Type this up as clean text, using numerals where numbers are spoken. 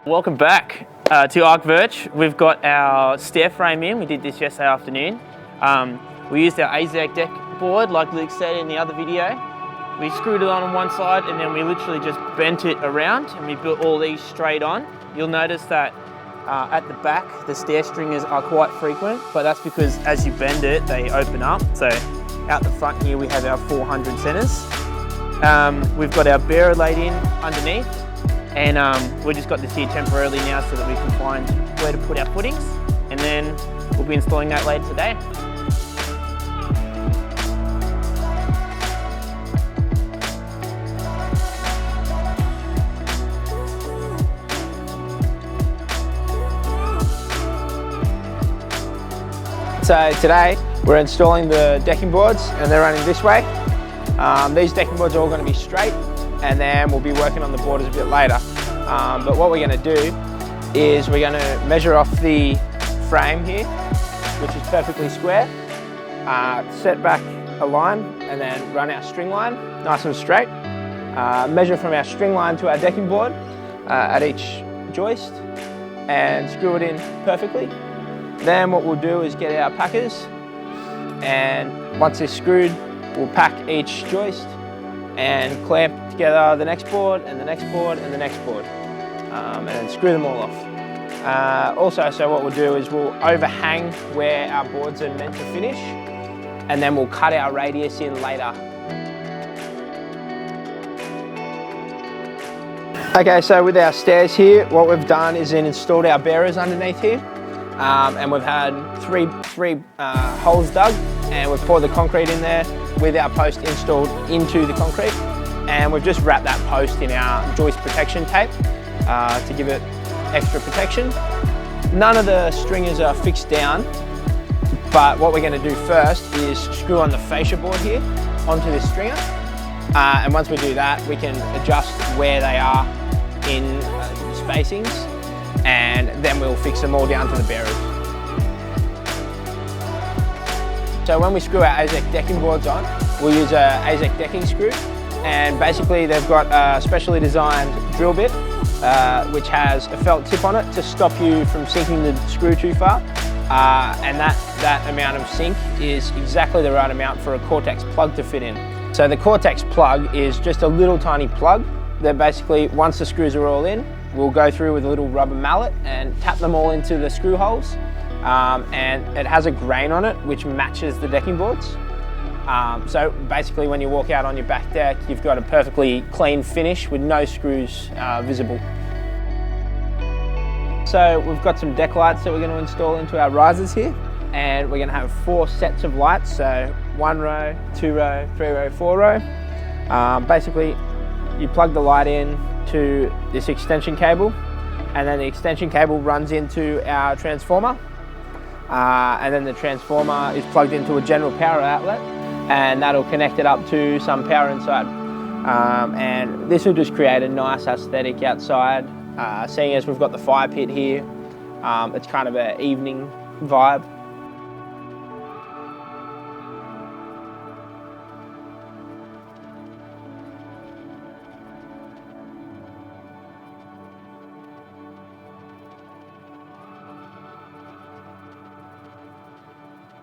Welcome back to ARC VERGE. We've got our stair frame in. We did this yesterday afternoon. We used our Azek deck board like Luke said in the other video. We screwed it on one side and then we literally just bent it around and we built all these straight on. You'll notice that at the back the stair stringers are quite frequent, but that's because as you bend it they open up. So out the front here we have our 400 centers. We've got our bearer laid in underneath. And we just got this here temporarily now so that we can find where to put our footings, and then we'll be installing that later today. So today we're installing the decking boards and they're running this way. These decking boards are all going to be straight, and then we'll be working on the borders a bit later. But what we're going to do is we're going to measure off the frame here, which is perfectly square, set back a line and then run our string line nice and straight, measure from our string line to our decking board at each joist and screw it in perfectly. Then what we'll do is get our packers, and once they're screwed we'll pack each joist and clamp together the next board and the next board and the next board, and then screw them all off. Also, so what we'll do is we'll overhang where our boards are meant to finish, and then we'll cut our radius in later. Okay, so with our stairs here, what we've done is installed our bearers underneath here, and we've had three holes dug, and we've poured the concrete in there with our post installed into the concrete, and we've just wrapped that post in our joist protection tape to give it extra protection. None of the stringers are fixed down, but what we're going to do first is screw on the fascia board here onto this stringer, and once we do that we can adjust where they are in spacings, and then we'll fix them all down to the bearers. So when we screw our Azek decking boards on, we'll use a Azek decking screw, and basically they've got a specially designed drill bit which has a felt tip on it to stop you from sinking the screw too far, and that amount of sink is exactly the right amount for a Cortex plug to fit in. So the Cortex plug is just a little tiny plug that basically, once the screws are all in, we'll go through with a little rubber mallet and tap them all into the screw holes. And it has a grain on it which matches the decking boards. So basically when you walk out on your back deck, you've got a perfectly clean finish with no screws visible. So we've got some deck lights that we're going to install into our risers here, and we're going to have 4 sets of lights, so 1 row, 2 row, 3 row, 4 row. Basically you plug the light in to this extension cable, and then the extension cable runs into our transformer. And then the transformer is plugged into a general power outlet, and that'll connect it up to some power inside. And this will just create a nice aesthetic outside, seeing as we've got the fire pit here. It's kind of an evening vibe.